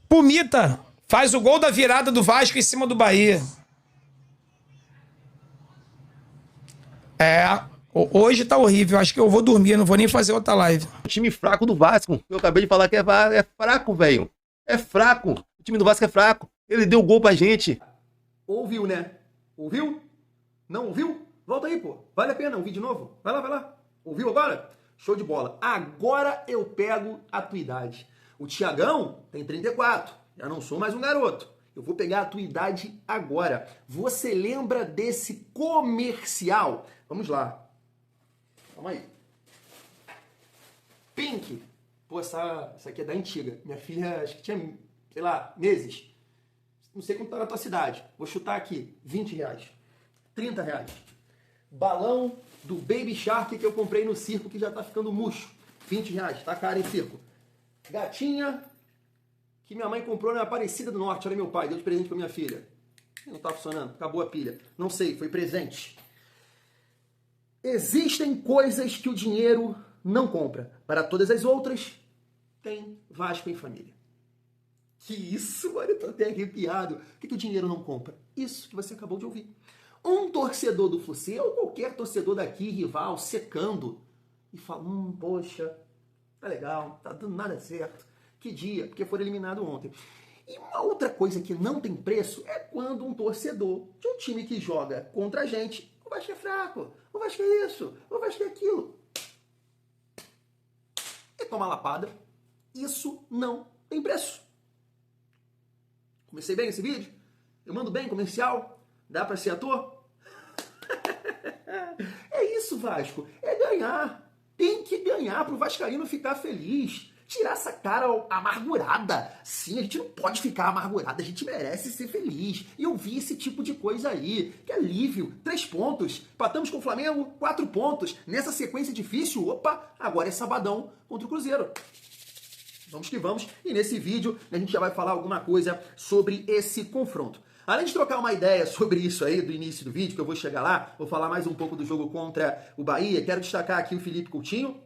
Pumita faz o gol da virada do Vasco em cima do Bahia. Hoje tá horrível. Acho que eu vou dormir, não vou nem fazer outra live. O time fraco do Vasco. Eu acabei de falar que é fraco, velho. É fraco. O time do Vasco é fraco. Ele deu gol pra gente. Ouviu, né? Ouviu? Não ouviu? Volta aí, pô. Vale a pena ouvir de novo? Vai lá, vai lá. Ouviu agora? Show de bola. Agora eu pego a tua idade. O Thiagão tem 34. Já não sou mais um garoto. Eu vou pegar a tua idade agora. Você lembra desse comercial? Vamos lá. Calma aí. Pink. Pô, essa aqui é da antiga. Minha filha, acho que tinha, sei lá, meses. Não sei quanto tá na tua cidade. Vou chutar aqui. 20 reais. 30 reais. Balão do Baby Shark que eu comprei no circo que já tá ficando murcho. 20 reais. Tá caro em circo. Gatinha que minha mãe comprou na Aparecida do Norte. Olha meu pai. Deu de presente pra minha filha. Não tá funcionando. Acabou a pilha. Não sei. Foi presente. Existem coisas que o dinheiro não compra. Para todas as outras, tem Vasco em família. Que isso, olha, eu tô até arrepiado. O que o dinheiro não compra? Isso que você acabou de ouvir. Um torcedor do Fluminense, ou qualquer torcedor daqui, rival, secando, e fala, poxa, tá legal, tá dando nada certo. Que dia, porque foram eliminados ontem. E uma outra coisa que não tem preço é quando um torcedor de um time que joga contra a gente, o Vasco é fraco, o Vasco é isso, o Vasco é aquilo. E toma lapada. Isso não tem preço. Comecei bem esse vídeo? Eu mando bem comercial? Dá pra ser ator? É isso, Vasco. É ganhar. Tem que ganhar pro vascaíno ficar feliz. Tirar essa cara amargurada. Sim, a gente não pode ficar amargurada. A gente merece ser feliz. E eu vi esse tipo de coisa aí. Que alívio. 3 pontos. Empatamos com o Flamengo. 4 pontos. Nessa sequência difícil, opa, agora é sabadão contra o Cruzeiro. Vamos que vamos. E nesse vídeo a gente já vai falar alguma coisa sobre esse confronto. Além de trocar uma ideia sobre isso aí do início do vídeo, que eu vou chegar lá, vou falar mais um pouco do jogo contra o Bahia. Quero destacar aqui o Felipe Coutinho,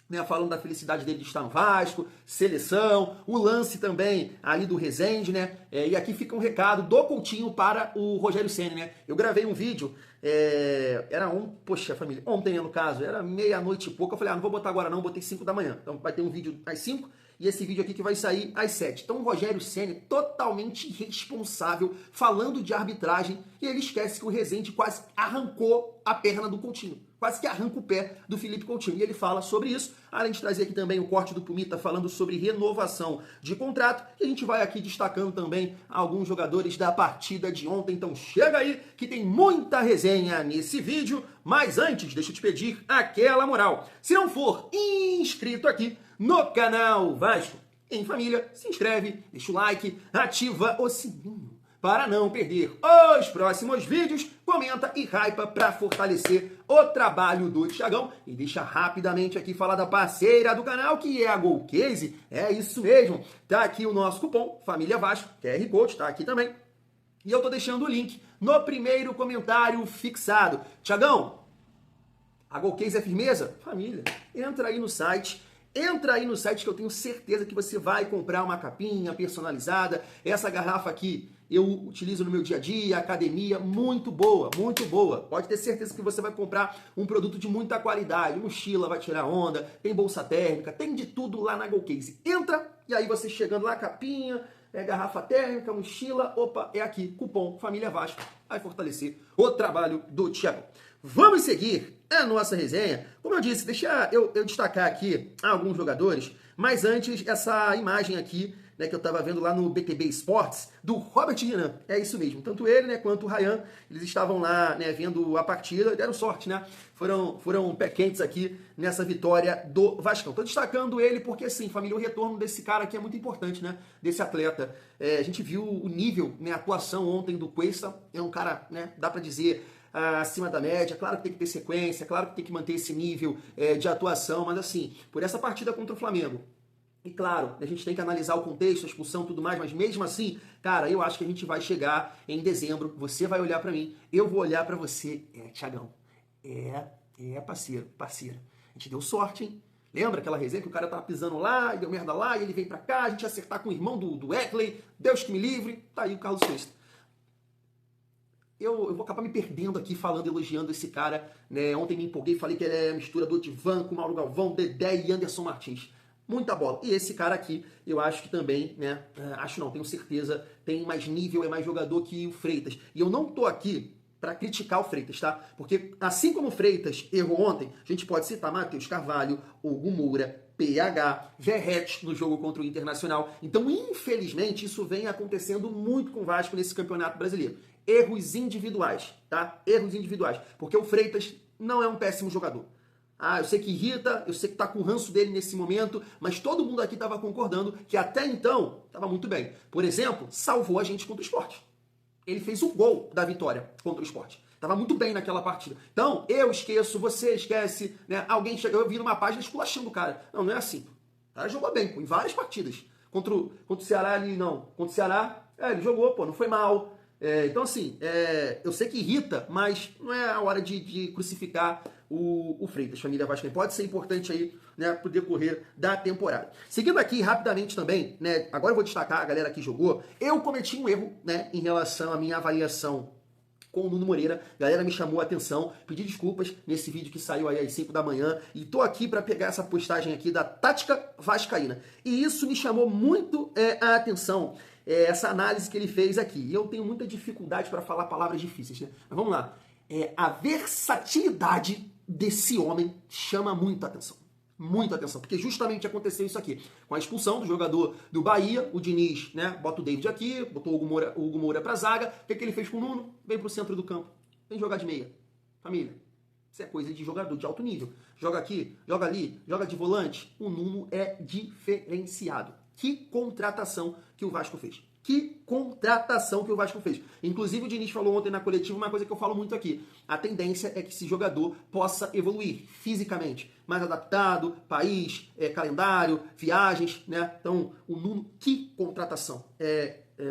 né, falando da felicidade dele de estar no Vasco, seleção, o lance também ali do Rezende, né? E aqui fica um recado do Coutinho para o Rogério Ceni, né? Eu gravei um vídeo, poxa família, ontem no caso, era meia-noite e pouco, eu falei, não vou botar agora não, botei 5 da manhã. Então vai ter um vídeo às 5 e esse vídeo aqui que vai sair às 7. Então o Rogério Ceni totalmente irresponsável, falando de arbitragem, e ele esquece que o Rezende quase arrancou a perna do Coutinho. Quase que arranca o pé do Felipe Coutinho. E ele fala sobre isso, além de trazer aqui também o corte do Pumita falando sobre renovação de contrato. E a gente vai aqui destacando também alguns jogadores da partida de ontem. Então chega aí que tem muita resenha nesse vídeo. Mas antes, deixa eu te pedir aquela moral. Se não for inscrito aqui no canal Vasco em Família, se inscreve, deixa o like, ativa o sininho para não perder os próximos vídeos, comenta e hypa para fortalecer o trabalho do Thiagão. E deixa rapidamente aqui falar da parceira do canal, que é a Golcase. É isso mesmo. Tá aqui o nosso cupom Família Vasco, QR Code, tá aqui também. E eu tô deixando o link no primeiro comentário fixado. Thiagão, a Golcase é firmeza? Família, entra aí no site. Entra aí no site que eu tenho certeza que você vai comprar uma capinha personalizada. Essa garrafa aqui eu utilizo no meu dia a dia, academia, muito boa, muito boa. Pode ter certeza que você vai comprar um produto de muita qualidade. Mochila vai tirar onda, tem bolsa térmica, tem de tudo lá na Golcase. Entra e aí você chegando lá, capinha, garrafa térmica, mochila, opa, é aqui, cupom Família Vasco. Vai fortalecer o trabalho do Thiago. Vamos seguir a nossa resenha. Como eu disse, deixa eu destacar aqui alguns jogadores, mas antes essa imagem aqui, né, que eu estava vendo lá no BTB Esportes, do Robert Renan. É isso mesmo. Tanto ele, né, quanto o Ryan, eles estavam lá, né, vendo a partida, deram sorte, né? Foram pé quentes aqui nessa vitória do Vascão. Tô destacando ele porque, assim, família, o retorno desse cara aqui é muito importante, né? Desse atleta. A gente viu o nível, né, a atuação ontem do Cuesta. É um cara, né, dá para dizer, acima da média. Claro que tem que ter sequência, claro que tem que manter esse nível de atuação, mas assim, por essa partida contra o Flamengo, e claro, a gente tem que analisar o contexto, a expulsão e tudo mais, mas mesmo assim, cara, eu acho que a gente vai chegar em dezembro, você vai olhar pra mim, eu vou olhar pra você, Thiagão, parceiro, parceira. A gente deu sorte, hein? Lembra aquela resenha que o cara tava pisando lá, e deu merda lá, e ele vem pra cá, a gente ia acertar com o irmão do Eckley, Deus que me livre, tá aí o Carlos Sexto. Eu vou acabar me perdendo aqui falando, elogiando esse cara, né? Ontem me empolguei, falei que ele é a mistura do Odivan com Mauro Galvão, Dedé e Anderson Martins. Muita bola. E esse cara aqui, eu acho que também, né? Acho não, tenho certeza, tem mais nível, é mais jogador que o Freitas. E eu não tô aqui para criticar o Freitas, tá? Porque assim como o Freitas errou ontem, a gente pode citar Matheus Carvalho, Hugo Moura, PH, Verrete no jogo contra o Internacional. Então, infelizmente, isso vem acontecendo muito com o Vasco nesse Campeonato Brasileiro. Erros individuais, tá? Erros individuais. Porque o Freitas não é um péssimo jogador. Eu sei que irrita, eu sei que tá com o ranço dele nesse momento, mas todo mundo aqui estava concordando que até então estava muito bem. Por exemplo, salvou a gente contra o Sport. Ele fez o gol da vitória contra o Sport. Tava muito bem naquela partida. Então, eu esqueço, você esquece, né? Alguém chega, eu vi numa página esculachando o cara. Não, não é assim. O cara jogou bem, pô, em várias partidas. Contra o Ceará ali, não. Contra o Ceará, ele jogou, pô, não foi mal. Então, assim, eu sei que irrita, mas não é a hora de crucificar o Freitas, família Vascaína. Pode ser importante aí, né, pro decorrer da temporada. Seguindo aqui rapidamente também, né, agora eu vou destacar a galera que jogou. Eu cometi um erro, né, em relação à minha avaliação com o Nuno Moreira. A galera me chamou a atenção, pedi desculpas nesse vídeo que saiu aí às 5 da manhã e tô aqui para pegar essa postagem aqui da Tática Vascaína. E isso me chamou muito a atenção, essa análise que ele fez aqui. E eu tenho muita dificuldade para falar palavras difíceis, né? Mas vamos lá. A versatilidade desse homem chama muita atenção. Muita atenção, porque justamente aconteceu isso aqui. Com a expulsão do jogador do Bahia, o Diniz, né, bota o David aqui, botou o Hugo Moura pra zaga. O que ele fez com o Nuno? Vem pro centro do campo. Vem jogar de meia. Família, isso é coisa de jogador de alto nível. Joga aqui, joga ali, joga de volante. O Nuno é diferenciado. Que contratação que o Vasco fez. Que contratação que o Vasco fez. Inclusive o Diniz falou ontem na coletiva uma coisa que eu falo muito aqui. A tendência é que esse jogador possa evoluir fisicamente. Mais adaptado, país, calendário, viagens, né? Então, o Nuno, que contratação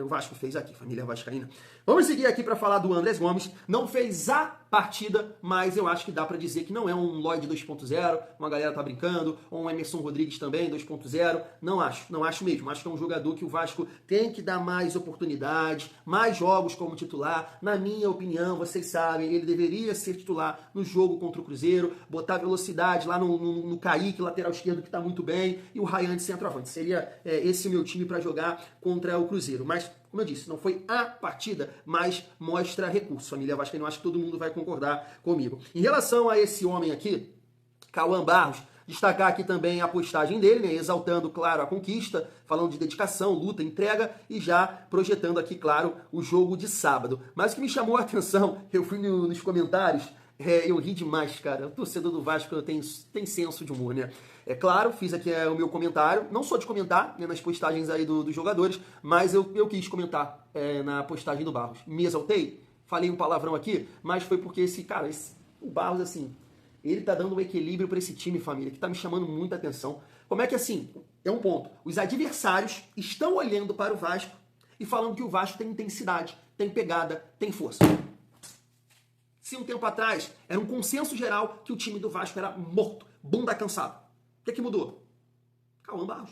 o Vasco fez aqui, família vascaína. Vamos seguir aqui para falar do Andrés Gomes. Não fez a partida, mas eu acho que dá para dizer que não é um Lloyd 2.0, uma galera tá brincando, ou um Emerson Rodrigues também 2.0. Não acho mesmo. Acho que é um jogador que o Vasco tem que dar mais oportunidades, mais jogos como titular. Na minha opinião, vocês sabem, ele deveria ser titular no jogo contra o Cruzeiro, botar velocidade lá no Kaique, lateral esquerdo, que tá muito bem, e o Ryan de centroavante. Seria esse o meu time para jogar contra o Cruzeiro. Mas, como eu disse, não foi a partida, mas mostra recurso. Família Vascaína, eu acho que todo mundo vai concordar comigo. Em relação a esse homem aqui, Cauã Barros, destacar aqui também a postagem dele, né, exaltando, claro, a conquista, falando de dedicação, luta, entrega e já projetando aqui, claro, o jogo de sábado. Mas o que me chamou a atenção, eu fui nos comentários, eu ri demais, cara. O torcedor do Vasco tem senso de humor, né? É claro, fiz aqui o meu comentário. Não sou de comentar, né, nas postagens aí dos jogadores, mas eu quis comentar na postagem do Barros. Me exaltei, falei um palavrão aqui, mas foi porque o Barros, assim, ele tá dando um equilíbrio para esse time, família, que tá me chamando muita atenção. Como é que, assim, é um ponto. Os adversários estão olhando para o Vasco e falando que o Vasco tem intensidade, tem pegada, tem força. Se um tempo atrás era um consenso geral que o time do Vasco era morto, bunda cansado. O que mudou? Cauã Barros.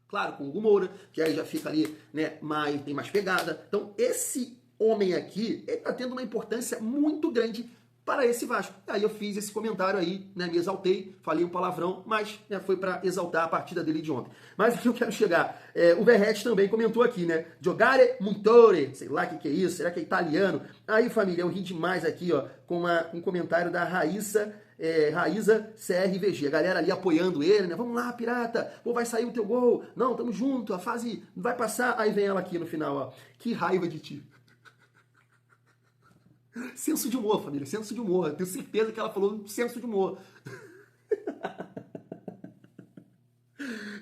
Claro, com o Hugo Moura, que aí já fica ali, né, tem mais pegada. Então, esse homem aqui, ele tá tendo uma importância muito grande para esse Vasco. Aí eu fiz esse comentário aí, né, me exaltei, falei um palavrão, mas né, foi para exaltar a partida dele de ontem. Mas aqui eu quero chegar. O Verrete também comentou aqui, né? Giocare Muntore, sei lá o que é isso, será que é italiano? Aí, família, eu ri demais aqui, ó, com um comentário da Raíssa CRVG. A galera ali apoiando ele, né? Vamos lá, pirata, pô, vai sair o teu gol. Não, tamo junto, a fase vai passar. Aí vem ela aqui no final, ó. Que raiva de ti. Senso de humor, família, senso de humor. Eu tenho certeza que ela falou senso de humor.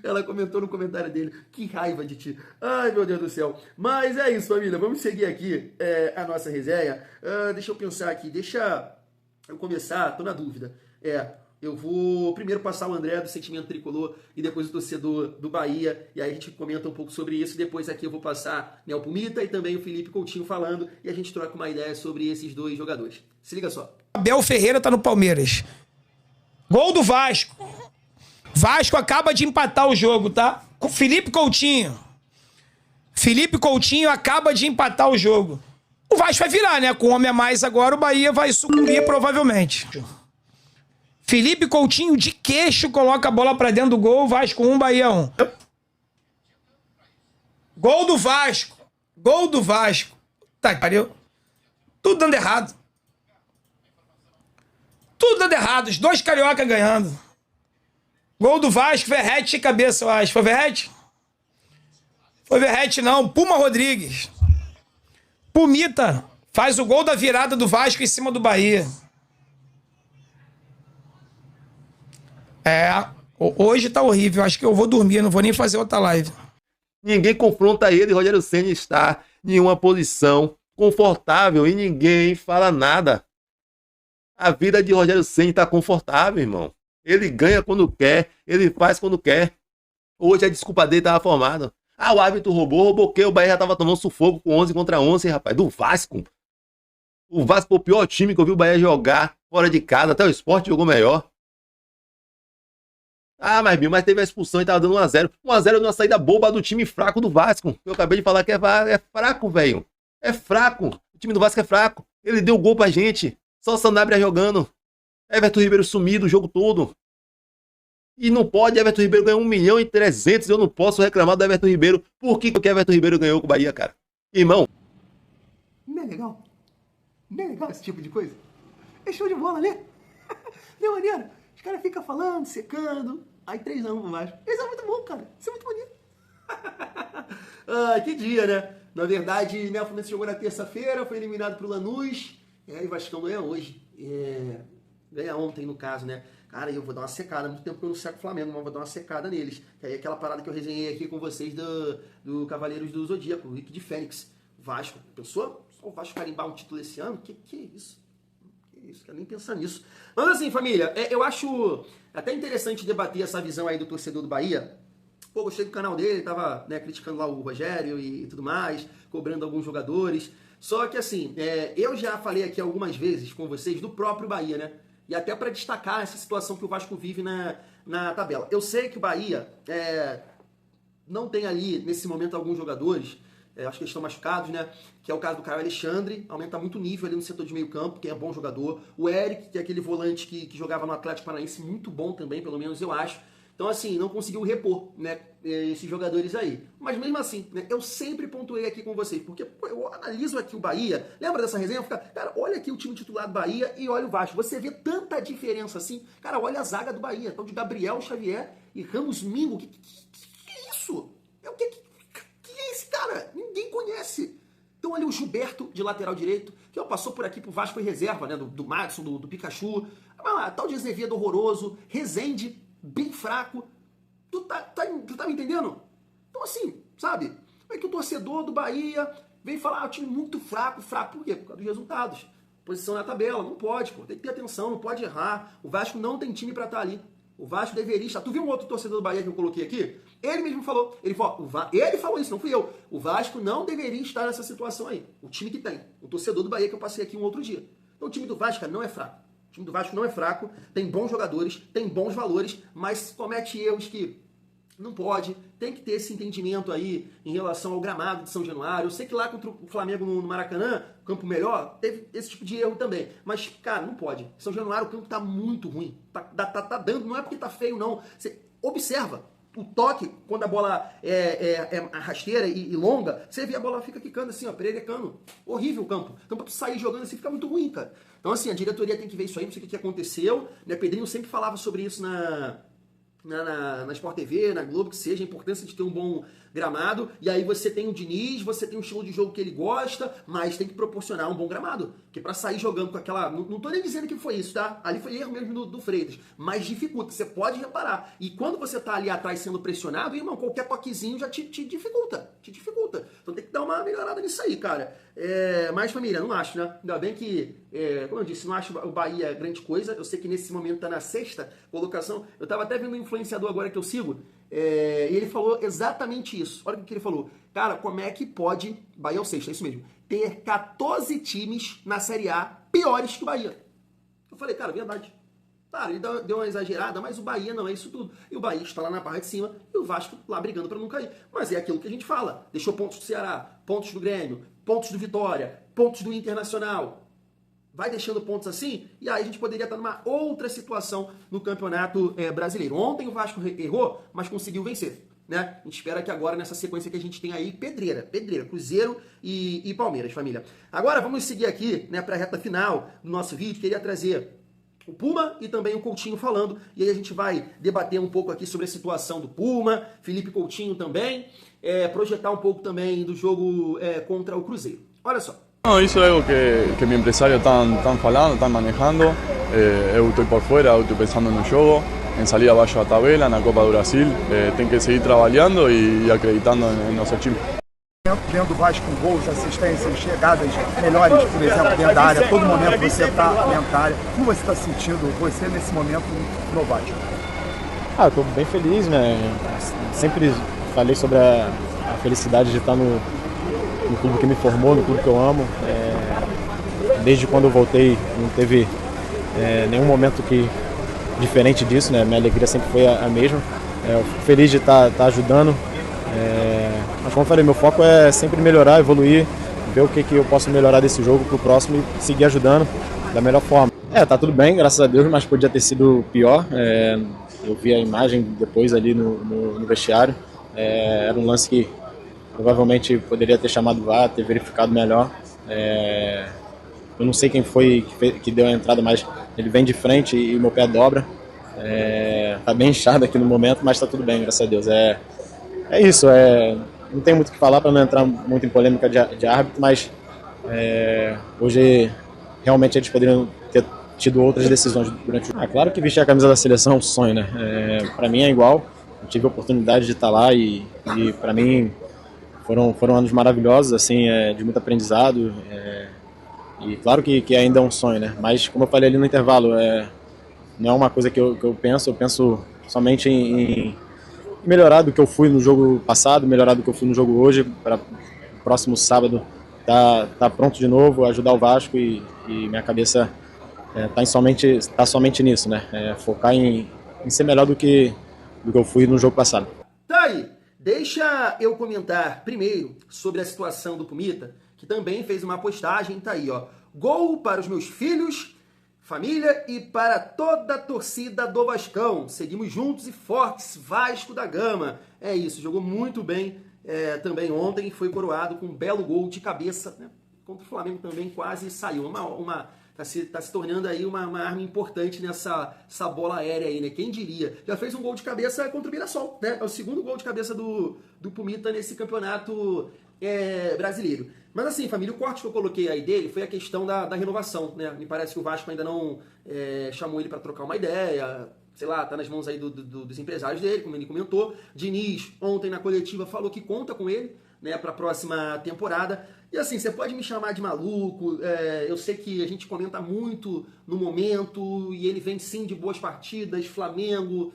Ela comentou no comentário dele, que raiva de ti. Ai, meu Deus do céu. Mas é isso, família. Vamos seguir aqui a nossa resenha. Deixa eu pensar aqui. Deixa eu começar. Tô na dúvida. Eu vou primeiro passar o André do Sentimento Tricolor e depois o torcedor do Bahia. E aí a gente comenta um pouco sobre isso. Depois aqui eu vou passar o Pumita e também o Felipe Coutinho falando. E a gente troca uma ideia sobre esses dois jogadores. Se liga só. Abel Ferreira tá no Palmeiras. Gol do Vasco. Vasco acaba de empatar o jogo, tá? Com Felipe Coutinho. Felipe Coutinho acaba de empatar o jogo. O Vasco vai virar, né? Com um homem a mais agora, o Bahia vai sucumbir provavelmente. Felipe Coutinho de queixo coloca a bola pra dentro do gol. Vasco 1, Bahia 1. Gol do Vasco. Gol do Vasco. Tá, pariu. Tudo dando errado. Tudo dando errado. Os dois carioca ganhando. Gol do Vasco, Verrete de cabeça, eu acho. Foi Verrete? Foi Verrete, não. Puma Rodrigues. Pumita faz o gol da virada do Vasco em cima do Bahia. Hoje tá horrível. Acho que eu vou dormir, não vou nem fazer outra live. Ninguém confronta ele. Rogério Ceni está em uma posição confortável e ninguém fala nada. A vida de Rogério Ceni tá confortável, irmão. Ele ganha quando quer, ele faz quando quer. Hoje a desculpa dele tava formada. Ah, o árbitro roubou o quê? O Bahia já tava tomando sufoco com 11 contra 11, rapaz, do Vasco. O Vasco foi o pior time que eu vi o Bahia jogar fora de casa, até o Sport jogou melhor. Ah, mas teve a expulsão e tava dando 1-0. 1-0 numa saída boba do time fraco do Vasco. Eu acabei de falar que é fraco, velho. É fraco. O time do Vasco é fraco. Ele deu gol pra gente. Só o Sanabria jogando. Everton Ribeiro sumido o jogo todo. E não pode, Everton Ribeiro ganhou 1.300.000. Eu não posso reclamar do Everton Ribeiro. Por que o Everton Ribeiro ganhou com o Bahia, cara? Irmão. Não é legal? Não é legal esse tipo de coisa? É show de bola, né? Não é maneiro? Os caras ficam falando, secando. Aí 3 anos pro Vasco. Isso é muito bom, cara. Isso é muito bonito. Ah, que dia, né? Na verdade, né, o Fluminense jogou na terça-feira, foi eliminado pro Lanús. E o Vascão ganha hoje. Ganha ontem, no caso, né? Cara, eu vou dar uma secada. Há muito tempo que eu não seco o Flamengo, mas vou dar uma secada neles. Que aí é aquela parada que eu resenhei aqui com vocês do Cavaleiros do Zodíaco, o Rick de Fênix. Vasco. Pensou? Só o Vasco carimbar um título esse ano? Que é isso? Que isso? Quero nem pensar nisso. Mas assim, família, eu acho até interessante debater essa visão aí do torcedor do Bahia. Pô, gostei do canal dele, tava, né, criticando lá o Rogério e tudo mais, cobrando alguns jogadores. Só que assim, eu já falei aqui algumas vezes com vocês do próprio Bahia, né? E até para destacar essa situação que o Vasco vive na tabela. Eu sei que o Bahia não tem ali, nesse momento, alguns jogadores, acho que eles estão machucados, né? Que é o caso do Caio Alexandre, aumenta muito o nível ali no setor de meio campo, que é bom jogador. O Eric, que é aquele volante que jogava no Atlético Paranaense, muito bom também, pelo menos eu acho. Então, assim, não conseguiu repor, né, esses jogadores aí. Mas mesmo assim, né, eu sempre pontuei aqui com vocês, porque pô, eu analiso aqui o Bahia, lembra dessa resenha? Cara, olha aqui o time titular do Bahia e olha o Vasco. Você vê tanta diferença assim? Cara, olha a zaga do Bahia. Então, de Gabriel Xavier e Ramos Mingo. Que é isso? Que é esse cara? Ninguém conhece. Então, ali o Gilberto, de lateral direito, que passou por aqui pro Vasco em reserva, né, do Madison, do Pikachu. Tal de Azevedo horroroso, Rezende, bem fraco. Tu tá me entendendo? Então assim, sabe? Como é que o torcedor do Bahia vem falar, o time muito fraco, por quê? Por causa dos resultados. Posição na tabela, não pode, pô. Tem que ter atenção, não pode errar. O Vasco não tem time pra estar ali. O Vasco deveria estar. Tu viu um outro torcedor do Bahia que eu coloquei aqui? Ele mesmo falou. Ele falou isso, não fui eu. O Vasco não deveria estar nessa situação aí. O time que tem. O torcedor do Bahia que eu passei aqui um outro dia. Então o time do Vasco não é fraco. O time do Vasco não é fraco, tem bons jogadores, tem bons valores, mas comete erros que não pode. Tem que ter esse entendimento aí em relação ao gramado de São Januário. Eu sei que lá contra o Flamengo no Maracanã, campo melhor, teve esse tipo de erro também. Mas, cara, não pode. São Januário, o campo tá muito ruim. Tá dando, não é porque tá feio, não. Você observa. O toque, quando a bola é rasteira e longa, você vê a bola fica quicando assim, ó, pererecando. Horrível o campo. Então pra tu sair jogando assim fica muito ruim, cara. Então assim, a diretoria tem que ver isso aí, não sei o que aconteceu. Né? Pedrinho sempre falava sobre isso na Sport TV, na Globo, que seja, a importância de ter um bom gramado. E aí você tem o Diniz, você tem um estilo de jogo que ele gosta, mas tem que proporcionar um bom gramado. Porque pra sair jogando com aquela... Não tô nem dizendo que foi isso, tá? Ali foi erro mesmo do Freitas. Mas dificulta, você pode reparar. E quando você tá ali atrás sendo pressionado, irmão, qualquer toquezinho já te dificulta. Te dificulta. Então tem que dar uma melhorada nisso aí, cara. Mas, família, não acho, né? Ainda bem que, como eu disse, não acho o Bahia grande coisa. Eu sei que nesse momento tá na 6ª colocação. Eu tava até vendo um influenciador agora que eu sigo, e ele falou exatamente isso. Olha o que ele falou. Cara, como é que pode, Bahia é o 6º, é isso mesmo, ter 14 times na Série A piores que o Bahia? Eu falei, cara, verdade. Claro, ele deu uma exagerada, mas o Bahia não é isso tudo. E o Bahia está lá na barra de cima e o Vasco lá brigando para não cair. Mas é aquilo que a gente fala. Deixou pontos do Ceará, pontos do Grêmio, pontos do Vitória, pontos do Internacional. Vai deixando pontos assim e aí a gente poderia estar numa outra situação no Campeonato Brasileiro. Ontem o Vasco errou, mas conseguiu vencer. Né? A gente espera que agora, nessa sequência que a gente tem aí, pedreira, Cruzeiro e Palmeiras, família. Agora vamos seguir aqui, né, para a reta final do nosso vídeo. Queria trazer o Puma e também o Coutinho falando, e aí a gente vai debater um pouco aqui sobre a situação do Puma, Felipe Coutinho também, projetar um pouco também do jogo contra o Cruzeiro. Olha só. No, isso é algo que mi empresario están falando, están manejando. Eu estoy por fuera, eu estoy pensando no jogo, en salir abaixo da tabela, na Copa do Brasil. Tem que seguir trabalhando e acreditando em nosso time. Dentro do Vasco, com gols, assistências, chegadas melhores, por exemplo, dentro da área, todo momento você está dentro da área. Como você está sentindo você nesse momento no Vasco? Estou bem feliz, né? Sempre falei sobre a felicidade de estar no clube que me formou, no clube que eu amo. Desde quando eu voltei, não teve nenhum momento diferente disso, né? Minha alegria sempre foi a mesma. Eu fico feliz de estar ajudando. Mas como eu falei, meu foco é sempre melhorar, evoluir, ver o que eu posso melhorar desse jogo pro próximo e seguir ajudando da melhor forma. Tá tudo bem, graças a Deus, mas podia ter sido pior. Eu vi a imagem depois ali no vestiário. Era um lance que provavelmente poderia ter chamado o VAR, ter verificado melhor. Eu não sei quem foi que deu a entrada, mas ele vem de frente e meu pé dobra. Tá bem inchado aqui no momento, mas tá tudo bem, graças a Deus. É isso, não tem muito o que falar para não entrar muito em polêmica de árbitro, mas hoje realmente eles poderiam ter tido outras decisões durante o... Claro que vestir a camisa da seleção é um sonho, né? Para mim é igual, eu tive a oportunidade de estar lá e para mim foram anos maravilhosos, assim, de muito aprendizado, e claro que ainda é um sonho, né? Mas como eu falei ali no intervalo, não é uma coisa que eu penso somente em melhorar do que eu fui no jogo passado, melhorar do que eu fui no jogo hoje, para o próximo sábado tá pronto de novo, ajudar o Vasco e minha cabeça tá somente nisso, né? Focar em ser melhor do que eu fui no jogo passado. Tá aí, deixa eu comentar primeiro sobre a situação do Pumita, que também fez uma postagem, tá aí, ó. Gol para os meus filhos, família e para toda a torcida do Vascão. Seguimos juntos e fortes, Vasco da Gama. É isso, jogou muito bem também ontem, foi coroado com um belo gol de cabeça, né? Contra o Flamengo também quase saiu. Tá se tornando aí uma arma importante nessa bola aérea aí, né? Quem diria? Já fez um gol de cabeça contra o Mirassol, né? É o segundo gol de cabeça do Pumita nesse campeonato brasileiro. Mas assim, família, o corte que eu coloquei aí dele foi a questão da renovação, né? Me parece que o Vasco ainda não chamou ele para trocar uma ideia, sei lá, tá nas mãos aí dos empresários dele, como ele comentou. Diniz, ontem na coletiva, falou que conta com ele, né, para a próxima temporada. E assim, você pode me chamar de maluco, eu sei que a gente comenta muito no momento, e ele vem sim de boas partidas, Flamengo...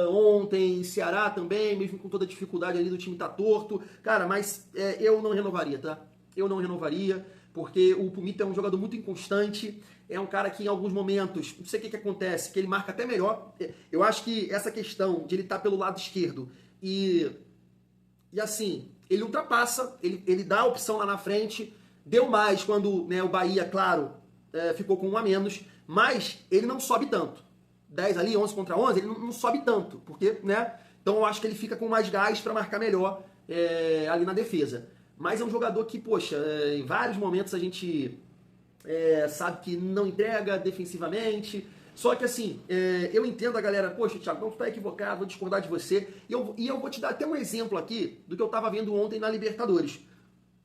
ontem, Ceará também, mesmo com toda a dificuldade ali do time tá torto. Cara, mas eu não renovaria, tá? Eu não renovaria, porque o Pumita é um jogador muito inconstante, é um cara que em alguns momentos, não sei o que acontece, que ele marca até melhor. Eu acho que essa questão de ele estar pelo lado esquerdo e assim, ele ultrapassa, ele dá a opção lá na frente, deu mais quando, né, o Bahia, claro, ficou com um a menos, mas ele não sobe tanto. 10 ali, 11 contra 11, ele não sobe tanto, porque, né? Então eu acho que ele fica com mais gás para marcar melhor ali na defesa. Mas é um jogador que, poxa, em vários momentos a gente sabe que não entrega defensivamente. Só que assim, eu entendo a galera, poxa, Thiago, não tá equivocado, vou discordar de você. E eu vou te dar até um exemplo aqui do que eu tava vendo ontem na Libertadores.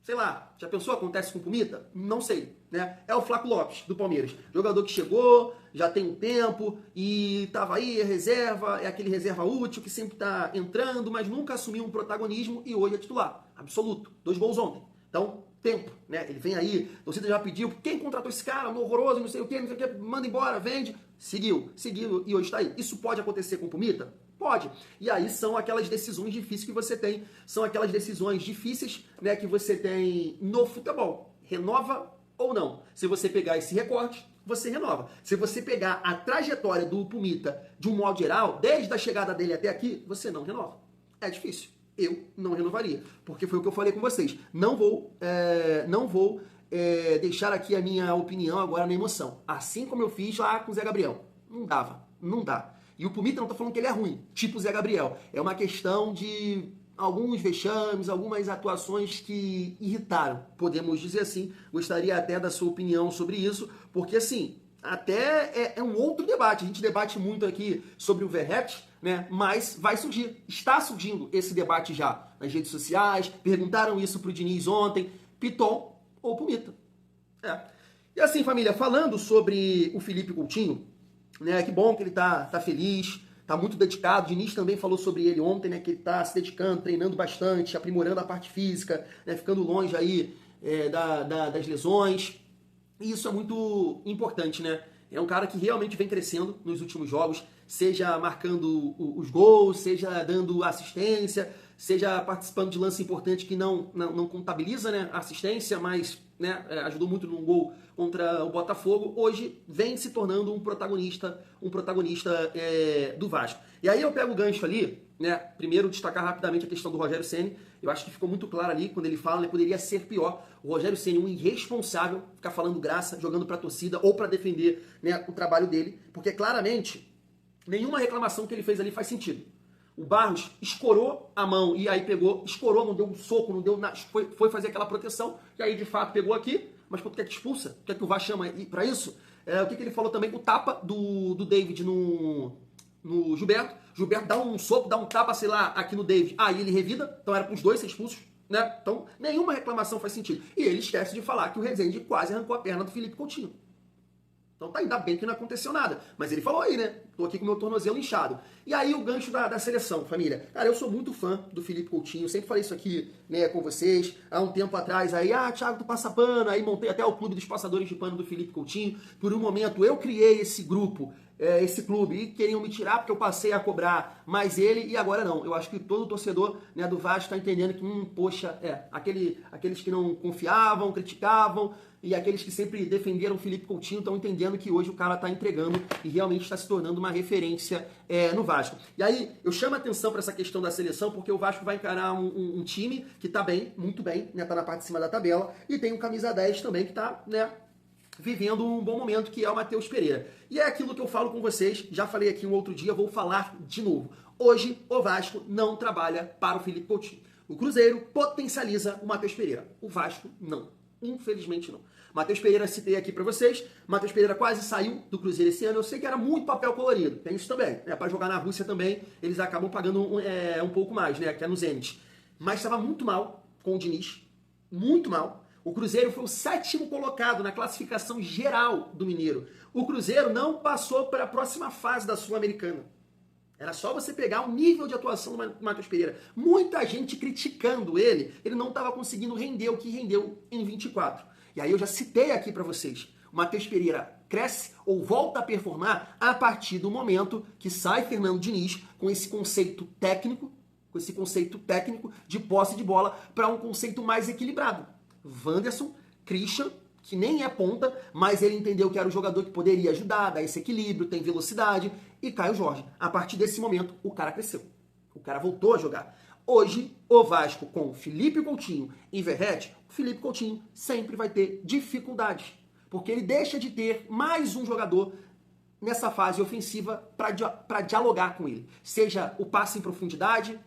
Sei lá, já pensou acontece com o Pumita? Não sei, né? É o Flaco Lopes, do Palmeiras. Jogador que chegou, já tem um tempo e tava aí, é aquele reserva útil que sempre tá entrando, mas nunca assumiu um protagonismo e hoje é titular. Absoluto. 2 gols ontem. Então, tempo, né? Ele vem aí, a torcida já pediu, quem contratou esse cara? Horroroso, não sei o quê, manda embora, vende. Seguiu e hoje tá aí. Isso pode acontecer com o Pumita? Pode. E aí são aquelas decisões difíceis que você tem, são aquelas decisões difíceis, né, que você tem no futebol. Renova ou não? Se você pegar esse recorte, você renova. Se você pegar a trajetória do Pumita de um modo geral, desde a chegada dele até aqui, você não renova. É difícil. Eu não renovaria, porque foi o que eu falei com vocês. Não vou deixar aqui a minha opinião agora na emoção. Assim como eu fiz lá com o Zé Gabriel. Não dava, não dá. E o Pumita não tô falando que ele é ruim, tipo o Zé Gabriel. É uma questão de alguns vexames, algumas atuações que irritaram, podemos dizer assim. Gostaria até da sua opinião sobre isso, porque assim, até é um outro debate. A gente debate muito aqui sobre o Verratti, né? Mas vai surgir, está surgindo esse debate já nas redes sociais. Perguntaram isso pro Diniz ontem, Piton ou Pumita. E assim, família, falando sobre o Felipe Coutinho, né? Que bom que ele tá feliz, tá muito dedicado. O Diniz também falou sobre ele ontem, né? Que ele tá se dedicando, treinando bastante, aprimorando a parte física, né? Ficando longe aí das lesões. E isso é muito importante, né? É um cara que realmente vem crescendo nos últimos jogos, seja marcando os gols, seja dando assistência, seja participando de lance importante que não contabiliza, né, a assistência, mas, né, ajudou muito num gol contra o Botafogo. Hoje vem se tornando um protagonista do Vasco. E aí eu pego o gancho ali, né, primeiro destacar rapidamente a questão do Rogério Ceni. Eu acho que ficou muito claro ali quando ele fala, né, poderia ser pior. O Rogério Ceni, um irresponsável, ficar falando graça, jogando pra torcida ou pra defender, né, o trabalho dele, porque claramente nenhuma reclamação que ele fez ali faz sentido. O Barros escorou a mão e aí pegou, escorou, não deu um soco, não deu nada, foi fazer aquela proteção, e aí de fato pegou aqui, mas por que expulsa? O que é que o Vasco chama pra isso? O que ele falou também? O tapa do David no Gilberto. Gilberto dá um soco, dá um tapa, sei lá, aqui no David. Aí ele revida, então era para os dois ser expulsos, né? Então nenhuma reclamação faz sentido. E ele esquece de falar que o Rezende quase arrancou a perna do Felipe Coutinho. Então tá, ainda bem que não aconteceu nada. Mas ele falou aí, né? Tô aqui com o meu tornozelo inchado. E aí o gancho da seleção, família. Cara, eu sou muito fã do Felipe Coutinho. Sempre falei isso aqui, né, com vocês. Há um tempo atrás aí, Thiago, tu passa pano. Aí montei até o clube dos passadores de pano do Felipe Coutinho. Por um momento eu criei esse grupo, esse clube, e queriam me tirar porque eu passei a cobrar mais ele, e agora não. Eu acho que todo torcedor, né, do Vasco tá entendendo que, poxa, aqueles que não confiavam, criticavam, e aqueles que sempre defenderam o Felipe Coutinho estão entendendo que hoje o cara tá entregando e realmente está se tornando uma referência no Vasco. E aí eu chamo a atenção para essa questão da seleção, porque o Vasco vai encarar um time que tá bem, muito bem, né, tá na parte de cima da tabela, e tem um camisa 10 também que tá, né, vivendo um bom momento, que é o Matheus Pereira. E é aquilo que eu falo com vocês, já falei aqui um outro dia, vou falar de novo. Hoje, o Vasco não trabalha para o Felipe Coutinho. O Cruzeiro potencializa o Matheus Pereira. O Vasco não. Infelizmente não. Matheus Pereira, citei aqui pra vocês. Matheus Pereira quase saiu do Cruzeiro esse ano. Eu sei que era muito papel colorido. Tem isso também. Para jogar na Rússia também, eles acabam pagando um pouco mais, né? Que é no Zenit. Mas estava muito mal com o Diniz. Muito mal. O Cruzeiro foi o 7º colocado na classificação geral do Mineiro. O Cruzeiro não passou para a próxima fase da Sul-Americana. Era só você pegar o nível de atuação do Matheus Pereira. Muita gente criticando ele não estava conseguindo render o que rendeu em 24. E aí eu já citei aqui para vocês. O Matheus Pereira cresce ou volta a performar a partir do momento que sai Fernando Diniz com esse conceito técnico, de posse de bola, para um conceito mais equilibrado. Wanderson, Christian, que nem é ponta, mas ele entendeu que era o jogador que poderia ajudar, dar esse equilíbrio, tem velocidade, e Caio Jorge. A partir desse momento, o cara cresceu. O cara voltou a jogar. Hoje, o Vasco com Felipe Coutinho e Verratti, o Felipe Coutinho sempre vai ter dificuldades, porque ele deixa de ter mais um jogador nessa fase ofensiva para dialogar com ele. Seja o passe em profundidade,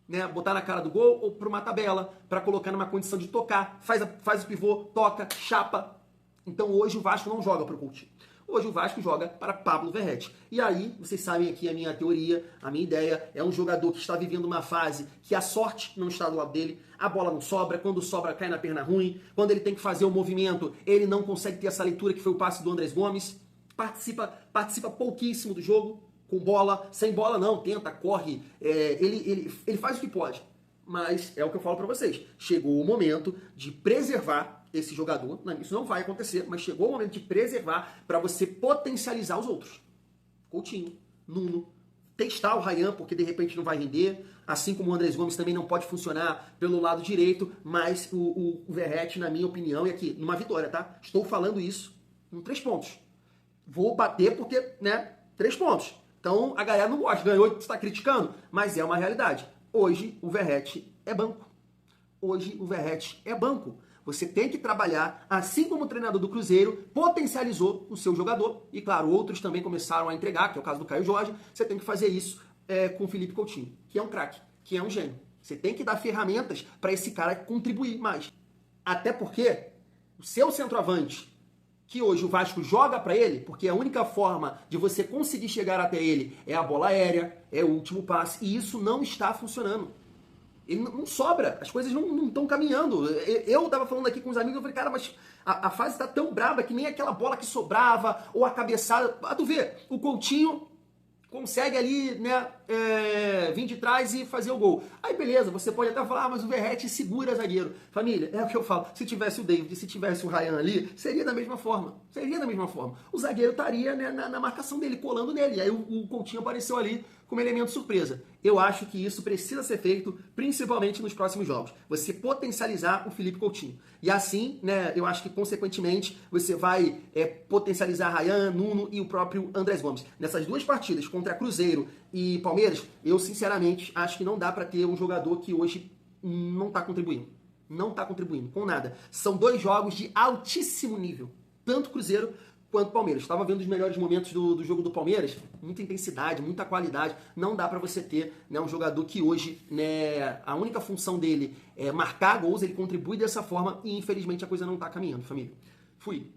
né, botar na cara do gol, ou para uma tabela, para colocar numa condição de tocar, faz o pivô, toca, chapa. Então hoje o Vasco não joga para o Coutinho. Hoje o Vasco joga para Pablo Verratti. E aí, vocês sabem aqui a minha teoria, a minha ideia, é um jogador que está vivendo uma fase que a sorte não está do lado dele, a bola não sobra, quando sobra cai na perna ruim, quando ele tem que fazer o movimento, ele não consegue ter essa leitura que foi o passe do Andrés Gomes, participa pouquíssimo do jogo, com bola, sem bola não, tenta, corre, ele faz o que pode. Mas é o que eu falo pra vocês, chegou o momento de preservar esse jogador, isso não vai acontecer, mas chegou o momento de preservar para você potencializar os outros. Coutinho, Nuno, testar o Ryan, porque de repente não vai render, assim como o Andrés Gomes também não pode funcionar pelo lado direito, mas o Verratti, na minha opinião, e aqui, numa vitória, tá? Estou falando isso Com 3 pontos. Vou bater porque, né, 3 pontos. Então a galera não gosta, ganhou, você está criticando, mas é uma realidade. Hoje o Verratti é banco. Hoje o Verratti é banco. Você tem que trabalhar, assim como o treinador do Cruzeiro potencializou o seu jogador, e claro, outros também começaram a entregar, que é o caso do Caio Jorge, você tem que fazer isso com o Felipe Coutinho, que é um craque, que é um gênio. Você tem que dar ferramentas para esse cara contribuir mais. Até porque o seu centroavante, que hoje o Vasco joga para ele, porque a única forma de você conseguir chegar até ele é a bola aérea, é o último passe, e isso não está funcionando. Ele não sobra, as coisas não estão caminhando. Eu tava falando aqui com os amigos, eu falei, cara, mas a fase tá tão braba que nem aquela bola que sobrava, ou a cabeçada. Ah, tu vê, o Coutinho consegue ali, né, vir de trás e fazer o gol. Aí beleza, você pode até falar, mas o Verratti segura zagueiro. Família, é o que eu falo, se tivesse o David, se tivesse o Ryan ali, seria da mesma forma. Seria da mesma forma. O zagueiro estaria, né, na marcação dele, colando nele. Aí o Coutinho apareceu ali como elemento surpresa. Eu acho que isso precisa ser feito, principalmente nos próximos jogos. Você potencializar o Felipe Coutinho. E assim, né, eu acho que consequentemente você vai potencializar Ryan, Nuno e o próprio Andrés Gomes. Nessas duas partidas, contra Cruzeiro e Palmeiras, eu sinceramente acho que não dá para ter um jogador que hoje não tá contribuindo. Não tá contribuindo com nada. São 2 jogos de altíssimo nível. Tanto Cruzeiro quanto Palmeiras. Estava vendo os melhores momentos do jogo do Palmeiras. Muita intensidade, muita qualidade. Não dá para você ter, né, um jogador que hoje, né, a única função dele é marcar gols, ele contribui dessa forma e infelizmente a coisa não tá caminhando, família. Fui.